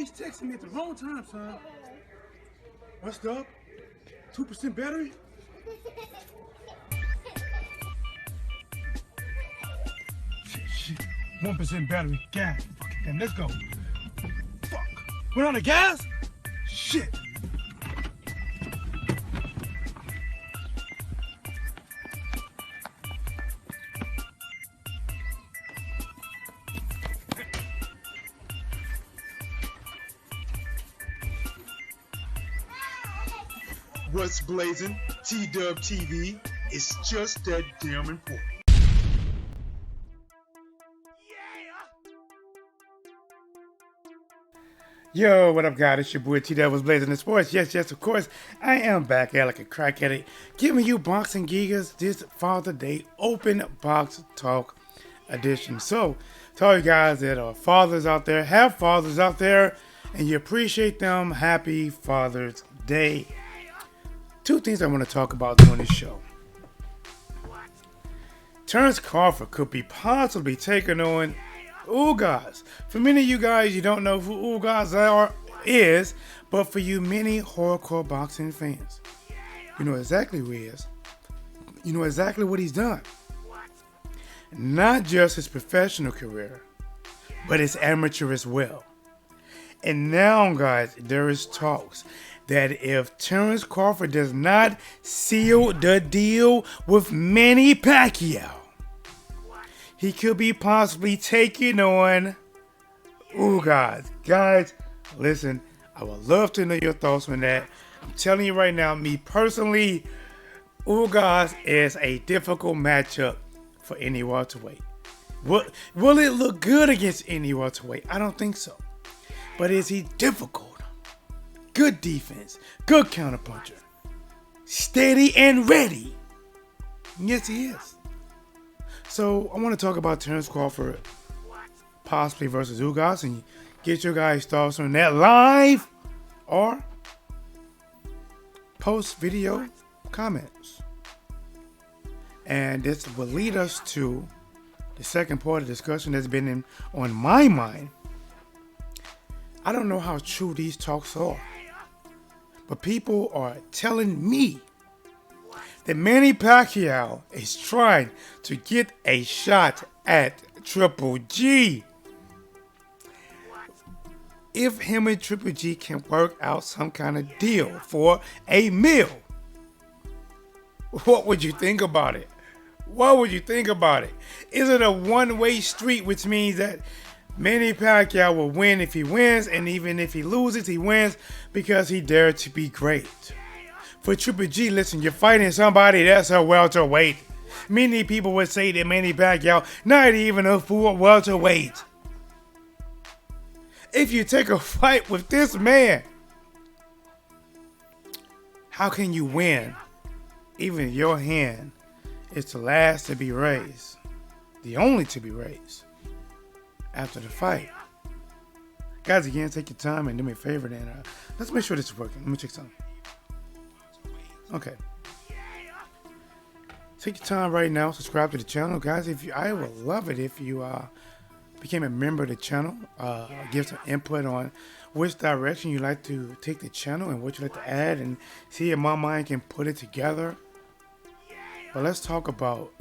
He's texting me at the wrong time, son. What's up? 2% battery? Shit. 1% battery. Gas. Fucking damn, let's go. Fuck. We're out of gas? Shit. What's blazing? T-Dub TV. It's just that damn important. Yo, what up, guys? It's your boy T-Dub was blazing the sports. Yes, of course. I am back at like a crack addict, giving you boxing gigas this Father Day open box talk edition. So, to all you guys that are fathers out there, have fathers out there, and you appreciate them, happy Father's Day. Two things I want to talk about during this show. Terrence Crawford could be possibly taking on Ugas. For many of you guys, you don't know who Ugas is, but for you many hardcore boxing fans, you know exactly who he is. You know exactly what he's done. Not just his professional career, but his amateur as well. And now, guys, there is talks that if Terrence Crawford does not seal the deal with Manny Pacquiao, he could be possibly taking on Ugas. Guys, listen, I would love to know your thoughts on that. I'm telling you right now, me personally, Ugas is a difficult matchup for any welterweight. Will it look good against any welterweight? I don't think so. But is he difficult? Good defense, good counterpuncher, steady and ready. Yes, he is. So I want to talk about Terrence Crawford possibly versus Ugas and get your guys' thoughts on that live or post video comments. And this will lead us to the second part of the discussion that's been on my mind. I don't know how true these talks are, but people are telling me that Manny Pacquiao is trying to get a shot at Triple G. If him and Triple G can work out some kind of deal for a meal, what would you think about it? What would you think about it? Is it a one-way street, which means that Manny Pacquiao will win if he wins, and even if he loses, he wins because he dared to be great? For Triple G, listen, you're fighting somebody that's a welterweight. Many people would say that Manny Pacquiao not even a full welterweight. If you take a fight with this man, how can you win? Even your hand is the last to be raised, the only to be raised after the fight. Guys, again, take your time and do me a favor, and let's make sure this is working. Let me check something. Okay. Take your time right now. Subscribe to the channel, guys. I would love it if you became a member of the channel. Give some input on which direction you like to take the channel and what you like to add, and see if my mind can put it together. But let's talk about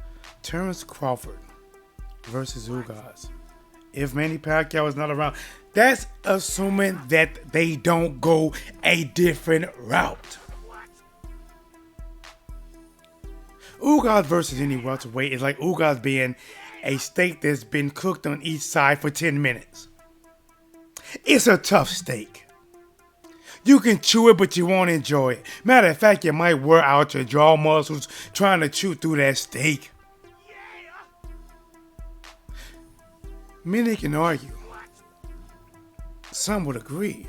Terrence Crawford versus Ugas. If Manny Pacquiao is not around, that's assuming that they don't go a different route. Ugas versus any welterweight is like Ugas being a steak that's been cooked on each side for 10 minutes. It's a tough steak. You can chew it, but you won't enjoy it. Matter of fact, you might wear out your jaw muscles trying to chew through that steak. Many can argue, some would agree,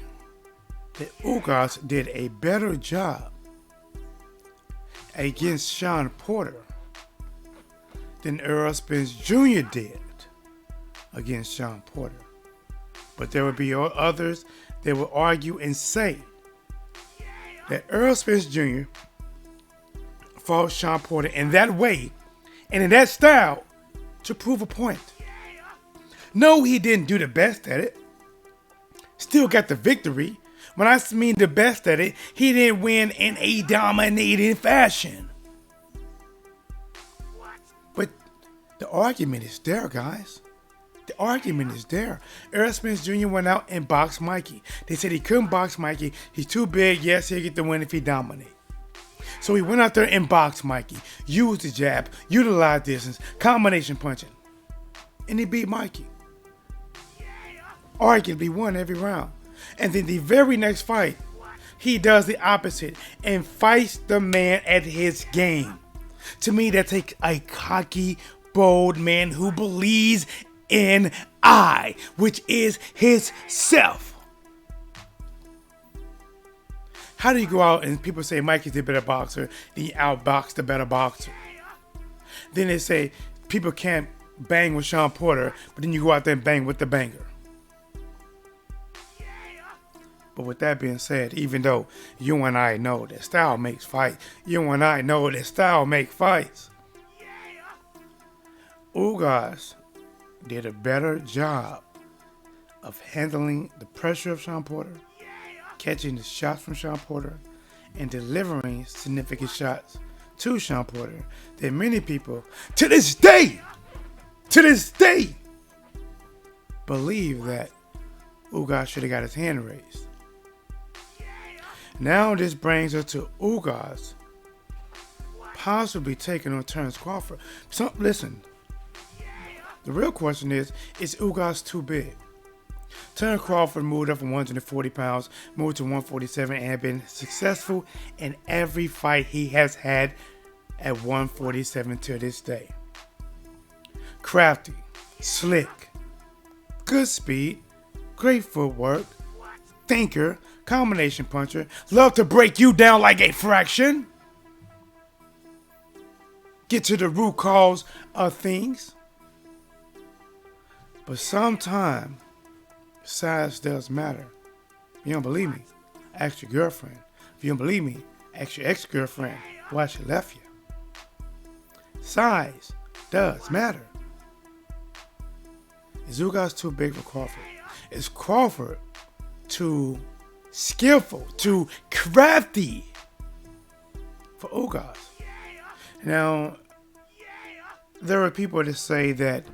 that Ugas did a better job against Shawn Porter than Errol Spence Jr. did against Shawn Porter. But there would be others that would argue and say that Errol Spence Jr. fought Shawn Porter in that way and in that style to prove a point. No, he didn't do the best at it, Still got the victory. When I mean the best at it, he didn't win in a dominating fashion. But the argument is there, guys. The argument is there. Errol Spence Jr. went out and boxed Mikey. They said he couldn't box Mikey. He's too big. Yes, he'll get the win if he dominates. So he went out there and boxed Mikey. Used the jab, utilized distance, combination punching. And he beat Mikey. Arguably won every round. And then the very next fight, he does the opposite and fights the man at his game. To me, that takes a cocky, bold man who believes in I, which is his self. How do you go out and people say Mikey's the better boxer, then you outbox the better boxer? Then they say people can't bang with Sean Porter, but then you go out there and bang with the banger. But with that being said, even though you and I know that style makes fights, you and I know that style makes fights, Ugas did a better job of handling the pressure of Sean Porter, catching the shots from Sean Porter, and delivering significant shots to Sean Porter than many people to this day believe that Ugas should have got his hand raised. Now this brings us to Ugas possibly taking on Terence Crawford. So listen, the real question is Ugas too big? Terence Crawford moved up from 140 pounds, moved to 147, and had been successful in every fight he has had at 147 to this day. Crafty, slick, good speed, great footwork, thinker, combination puncher, love to break you down like a fraction, get to the root cause of things. But sometimes size does matter. If you don't believe me, ask your girlfriend. If you don't believe me, ask your ex-girlfriend why she left you. Size does matter. Is Ugas too big for Crawford? Is Crawford too skillful, too crafty for Ugas? Now, there are people that say that,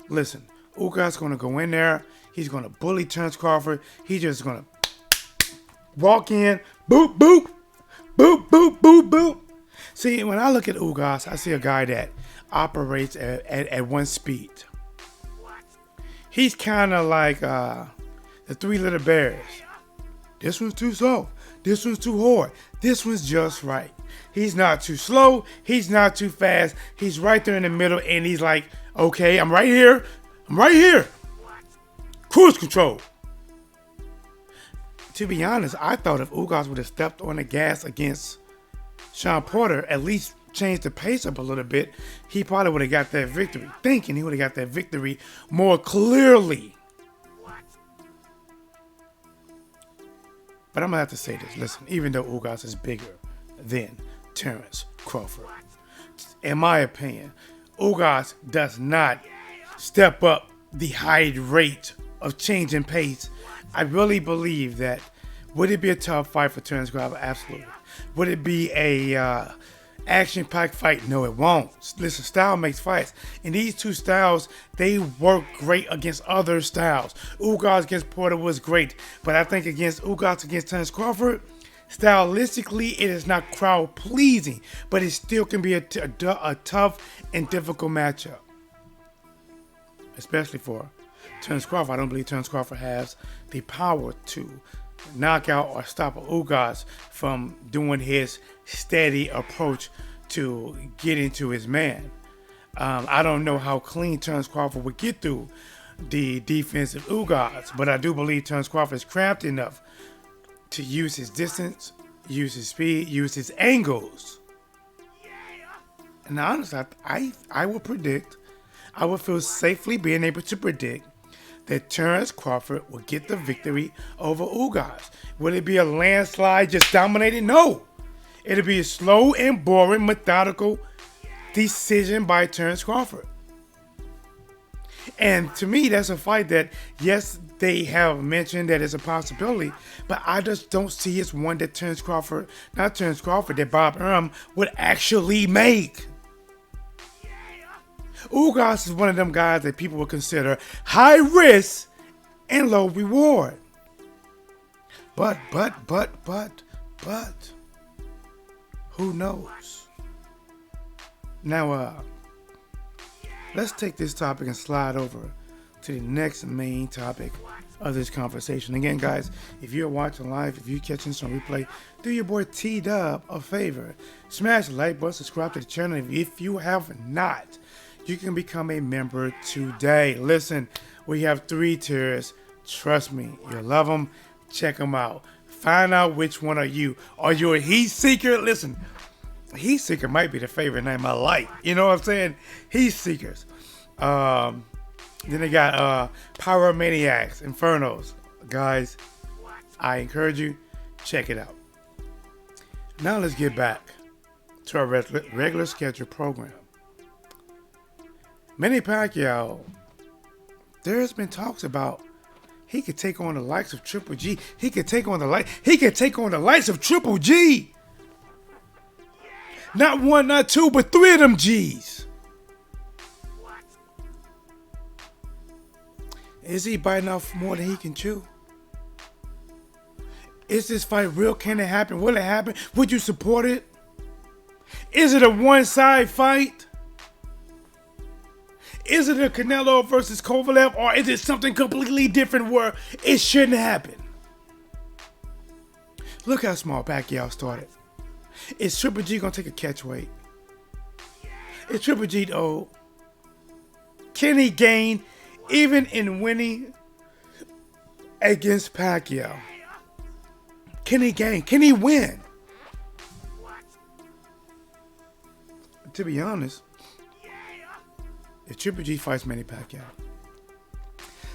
listen, Ugas going to go in there, he's going to bully Terence Crawford, he's just going to walk in, boop, boop, boop, boop, boop, boop. See, when I look at Ugas, I see a guy that operates at one speed. He's kind of like the Three Little Bears. This one's too soft. This one's too hard. This one's just right. He's not too slow. He's not too fast. He's right there in the middle, and he's like, okay, I'm right here. I'm right here. Cruise control. To be honest, I thought if Ugas would have stepped on the gas against Sean Porter, at least changed the pace up a little bit, he probably would have got that victory. Thinking he would have got that victory more clearly. But I'm going to have to say this. Listen, even though Ugas is bigger than Terence Crawford, in my opinion, Ugas does not step up the high rate of changing pace. I really believe that, would it be a tough fight for Terence Crawford? Absolutely. Would it be a action-packed fight? No, it won't. Listen, style makes fights. And these two styles, they work great against other styles. Ugas against Porter was great. But I think against Ugas against Terence Crawford, stylistically, it is not crowd-pleasing. But it still can be a tough and difficult matchup. Especially for Terence Crawford. I don't believe Terence Crawford has the power to knock out or stop Ugas from doing his steady approach to getting to his man. I don't know how clean Terence Crawford would get through the defensive Ugas, but I do believe Terence Crawford is crafty enough to use his distance, use his speed, use his angles. And honestly, I will predict, I will feel safely being able to predict that Terence Crawford will get the victory over Ugas. Will it be a landslide just dominating? No. It'll be a slow and boring, methodical decision by Terence Crawford. And to me, that's a fight that, yes, they have mentioned that it's a possibility, but I just don't see it's one that that Bob Arum would actually make. Ugas is one of them guys that people would consider high risk and low reward. But, who knows? Now, let's take this topic and slide over to the next main topic of this conversation. Again, guys, if you're watching live, if you're catching this on replay, do your boy T-Dub a favor. Smash the like button, subscribe to the channel. If you have not, you can become a member today. Listen, we have 3 tiers. Trust me, you'll love them. Check them out. Find out which one are you. Are you a heat seeker? Listen, heat seeker might be the favorite name I like. You know what I'm saying? Heat seekers. Then they got Pyromaniacs, Infernos. Guys, I encourage you, check it out. Now let's get back to our regular scheduled program. Manny Pacquiao, there's been talks about he could take on the likes of Triple G. He could take on the likes of Triple G. Not 1, not 2, but 3 of them G's. Is he biting off more than he can chew? Is this fight real? Can it happen? Will it happen? Would you support it? Is it a one-side fight? Is it a Canelo versus Kovalev, or is it something completely different where it shouldn't happen? Look how small Pacquiao started. Is Triple G going to take a catch weight? Is Triple G old? Can he gain even in winning against Pacquiao? Can he gain? Can he win? To be honest, if Triple G fights Manny Pacquiao,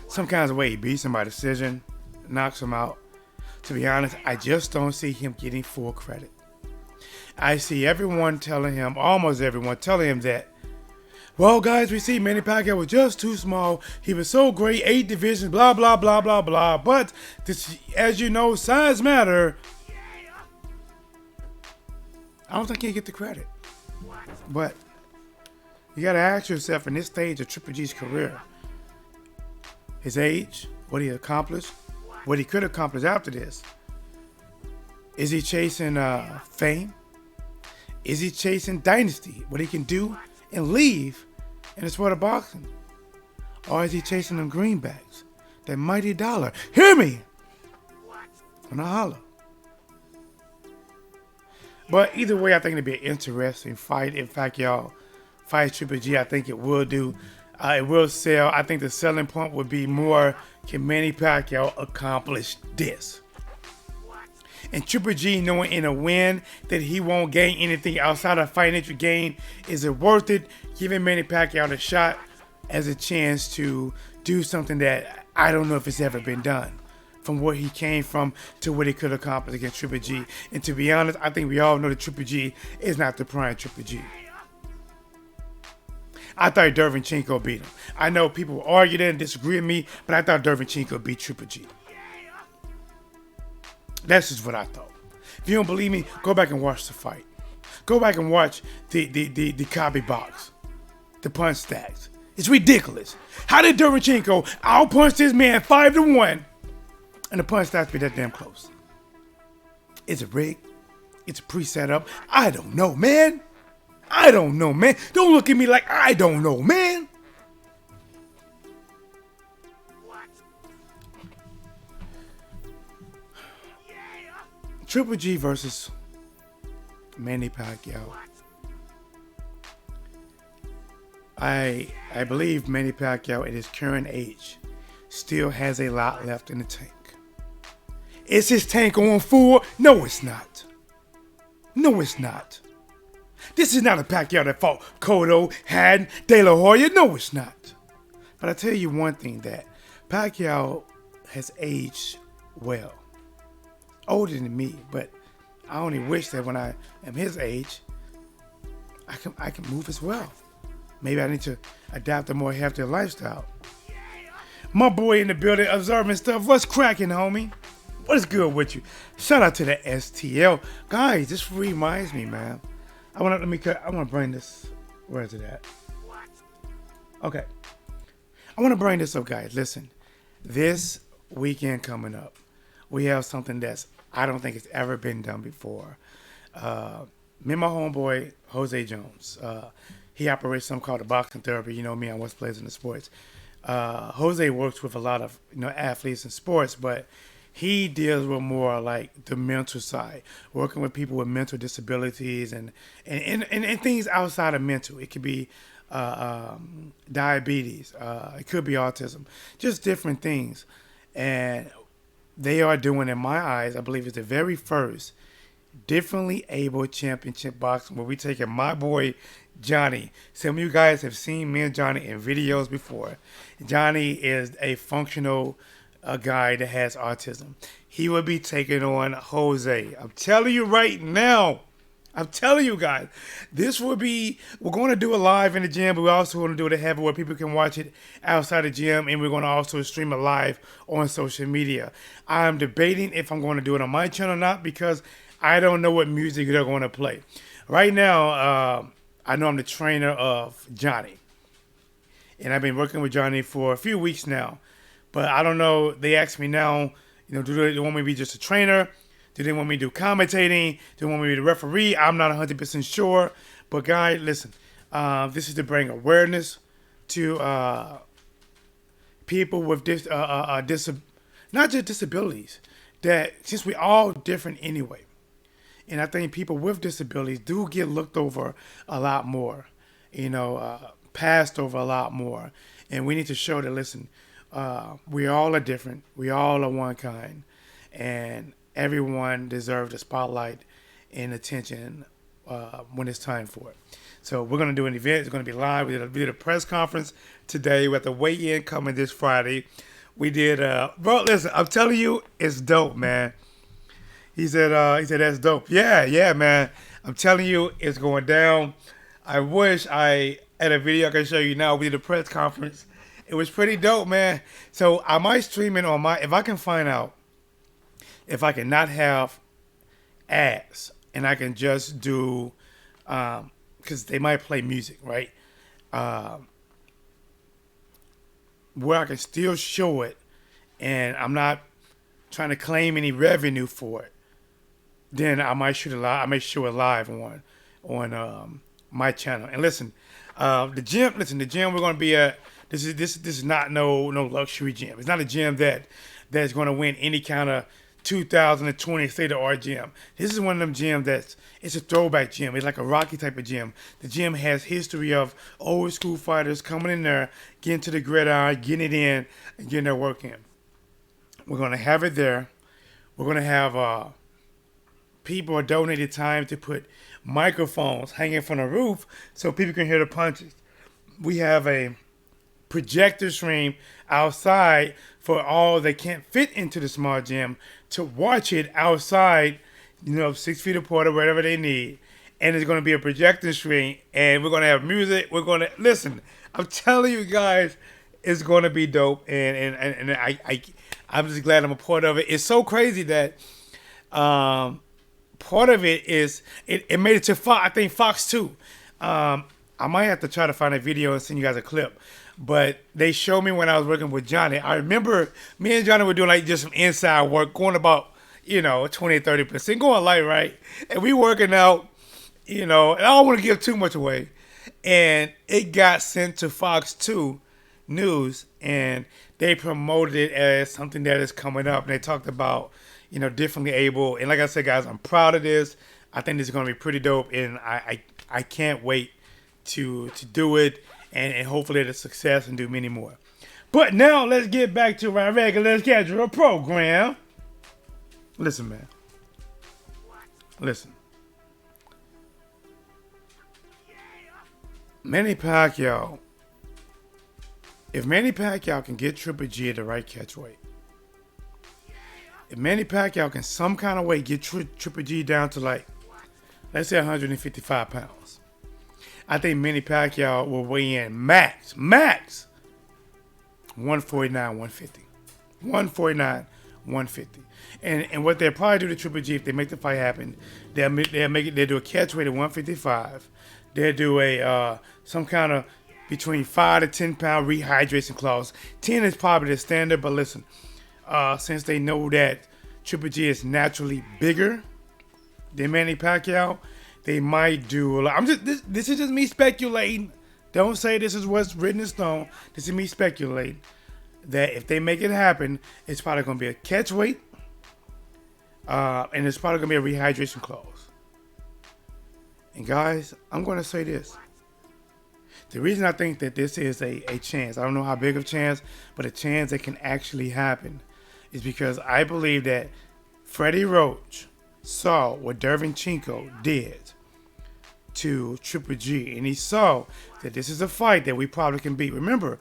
some kinds of way he beats him by decision, knocks him out, to be honest, I just don't see him getting full credit. I see everyone telling him, almost everyone telling him that, well, guys, we see Manny Pacquiao was just too small. He was so great, 8 divisions, blah, blah, blah, blah, blah. But, this, as you know, size matter. I don't think he'll get the credit. But you got to ask yourself in this stage of Triple G's career, his age, what he accomplished, what he could accomplish after this. Is he chasing fame? Is he chasing dynasty? What he can do and leave in the sport of boxing? Or is he chasing them greenbacks? That mighty dollar. Hear me! When I holler. But either way, I think it'll be an interesting fight. If Pacquiao fights Triple G, I think it will do. It will sell. I think the selling point would be more, can Manny Pacquiao accomplish this? And Triple G knowing in a win that he won't gain anything outside of financial gain, is it worth it? Giving Manny Pacquiao a shot as a chance to do something that I don't know if it's ever been done. From where he came from to what he could accomplish against Triple G. And to be honest, I think we all know that Triple G is not the prime Triple G. I thought Derevyanchenko beat him. I know people argue that and disagree with me, but I thought Derevyanchenko beat Triple G. That's just what I thought. If you don't believe me, go back and watch the fight. Go back and watch the copy box. The punch stacks. It's ridiculous. How did Derevyanchenko outpunch this man 5-1 and the punch stacks be that damn close? Is it rigged? It's a pre-set up? I don't know, man. I don't know, man. Don't look at me like I don't know, man. Triple G versus Manny Pacquiao. I believe Manny Pacquiao at his current age still has a lot left in the tank. Is his tank on full? No, it's not. No, it's not. This is not a Pacquiao that fought Cotto, Haddon, De La Hoya. No, it's not. But I tell you one thing, that Pacquiao has aged well. Older than me, but I only wish that when I am his age, I can move as well. Maybe I need to adapt a more healthier lifestyle. My boy in the building observing stuff. What's cracking, homie? What is good with you? Shout out to the STL. Guys, this reminds me, man. I want to bring this. Where is it at? Okay. I want to bring this up, guys. Listen, this weekend coming up, we have something that's I don't think it's ever been done before. Me and my homeboy, Jose Jones, he operates something called a boxing therapy. You know me, I'm West Plays in the sports. Jose works with a lot of athletes and sports, but he deals with more like the mental side, working with people with mental disabilities and things outside of mental. It could be diabetes, it could be autism, just different things. And they are doing, in my eyes, I believe it's the very first differently able championship boxing where we taking my boy Johnny. Some of you guys have seen me and Johnny in videos before. Johnny is a functional guy that has autism. He will be taking on Jose. I'm telling you right now. I'm telling you guys, we're going to do it live in the gym, but we're also going to do it at heaven where people can watch it outside the gym, and we're going to also stream it live on social media. I'm debating if I'm going to do it on my channel or not because I don't know what music they're going to play. Right now, I know I'm the trainer of Johnny, and I've been working with Johnny for a few weeks now, but I don't know. They asked me now, do they want me to be just a trainer? Do they want me to do commentating? Do they want me to be the referee? I'm not 100% sure. But guys, listen. This is to bring awareness to people with not just disabilities. That since we're all different anyway. And I think people with disabilities do get looked over a lot more. Passed over a lot more. And we need to show that, listen, we all are different. We all are one kind. And everyone deserves the spotlight and attention when it's time for it. So we're going to do an event. It's going to be live. We did a press conference today. We have the weigh-in coming this Friday. We did, bro, listen, I'm telling you, it's dope, man. He said, that's dope. Yeah, man. I'm telling you, it's going down. I wish I had a video I can show you now. We did a press conference. It was pretty dope, man. So I might stream it on if I can find out, if I can not have ads and I can just do, because they might play music, right? Where I can still show it and I'm not trying to claim any revenue for it, then I might shoot it live. I may show it live on my channel. And listen, the gym we're going to be at, this is not no luxury gym. It's not a gym that's going to win any kind of 2020 state of art gym. This is one of them gyms it's a throwback gym. It's like a Rocky type of gym. The gym has history of old school fighters coming in there, getting to the gridiron, getting it in, and getting their work in. We're going to have it there. We're going to have people donated time to put microphones hanging from the roof so people can hear the punches. We have a projector stream outside for all that can't fit into the small gym to watch it outside, 6 feet apart or wherever they need. And it's going to be a projector screen, and we're going to have music. We're going to listen. I'm telling you guys, it's going to be dope, and I'm just glad I'm a part of it. It's so crazy that part of it is it made it to Fox. I think Fox 2. I might have to try to find a video and send you guys a clip. But they showed me when I was working with Johnny. I remember me and Johnny were doing like just some inside work, going about, 20-30%, going light, right? And we working out, and I don't want to give too much away. And it got sent to Fox 2 News, and they promoted it as something that is coming up. And they talked about, differently able. And like I said, guys, I'm proud of this. I think this is going to be pretty dope, and I can't wait to do it. And hopefully it's a success and do many more. But now let's get back to our regular schedule program. Listen, man. Listen. Manny Pacquiao. If Manny Pacquiao can get Triple G at the right catch weight. If Manny Pacquiao can some kind of way get Triple G down to like, let's say 155 pounds. I think Manny Pacquiao will weigh in max 149, 150. 149, 150. And what they'll probably do to Triple G if they make the fight happen, they'll do a catch weight of 155. They'll do a some kind of between 5 to 10 pound rehydration clause. 10 is probably the standard, but listen, since they know that Triple G is naturally bigger than Manny Pacquiao, they might do a lot. This is just me speculating. Don't say this is what's written in stone. This is me speculating that if they make it happen, it's probably going to be a catch weight, and it's probably going to be a rehydration clause. And guys, I'm going to say this. The reason I think that this is a chance, I don't know how big of a chance, but a chance that can actually happen, is because I believe that Freddie Roach saw what Derevyanchenko did to Triple G, and he saw that this is a fight that we probably can beat. Remember,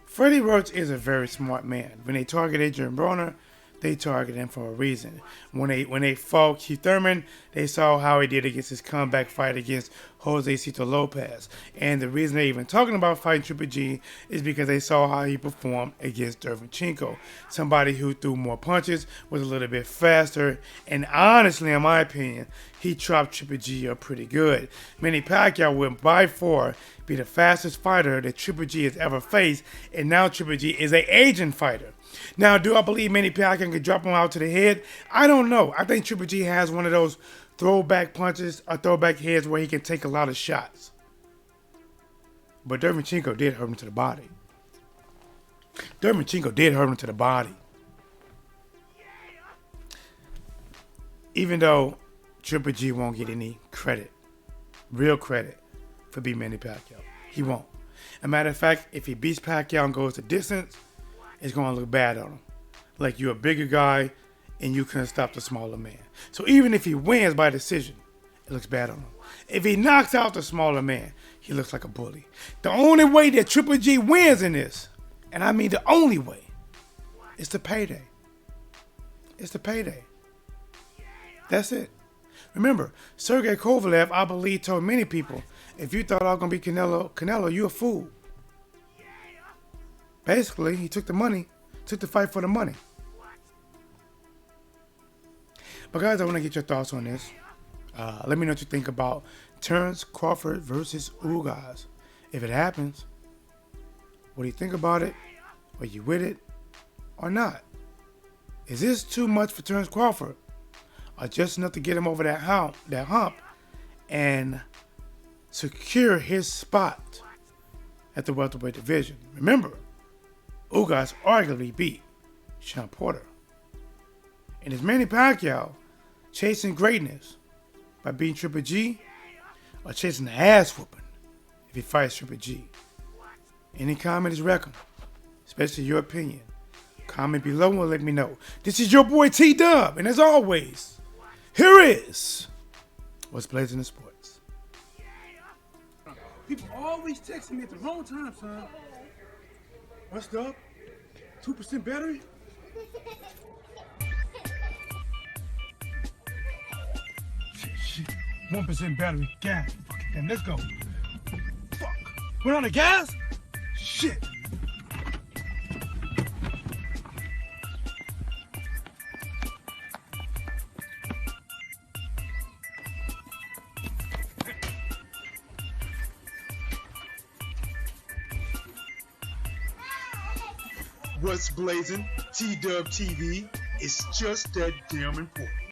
Freddie Roach is a very smart man. When they targeted Adrian Broner, they targeted him for a reason. When they fought Keith Thurman, they saw how he did against his comeback fight against Jose Cito Lopez. And the reason they're even talking about fighting Triple G is because they saw how he performed against Derevyanchenko. Somebody who threw more punches, was a little bit faster, and honestly, in my opinion, he chopped Triple G up pretty good. Manny Pacquiao would by far be the fastest fighter that Triple G has ever faced, and now Triple G is an aging fighter. Now, do I believe Manny Pacquiao can drop him out to the head? I don't know. I think Triple G has one of those throwback punches or throwback heads where he can take a lot of shots. But Derevyanchenko did hurt him to the body. Derevyanchenko did hurt him to the body. Even though Triple G won't get any credit, real credit, for beating Manny Pacquiao. He won't. As a matter of fact, if he beats Pacquiao and goes the distance, it's going to look bad on him. Like you're a bigger guy and you couldn't stop the smaller man. So even if he wins by decision, it looks bad on him. If he knocks out the smaller man, he looks like a bully. The only way that Triple G wins in this, and I mean the only way, is the payday. It's the payday. That's it. Remember, Sergey Kovalev, I believe, told many people, if you thought I was going to be Canelo, you a fool. Basically, he took the money, took the fight for the money. But guys, I want to get your thoughts on this. Let me know what you think about Terence Crawford versus Ugas. If it happens, what do you think about it? Are you with it or not? Is this too much for Terence Crawford? Or just enough to get him over that hump and secure his spot at the welterweight division? Remember, Ugas arguably beat Sean Porter. And is Manny Pacquiao chasing greatness by beating Triple G, or chasing the ass whooping if he fights Triple G? Any comment is welcome, especially your opinion. Comment below and let me know. This is your boy T-Dub, and as always, here is what's blazing in sports. People always texting me at the wrong time, son. What's up? 2% battery? Shit. 1% battery. Gas. Fucking damn, let's go. Fuck. We're on the gas? Shit. What's blazing? T-Dub TV is just that damn important.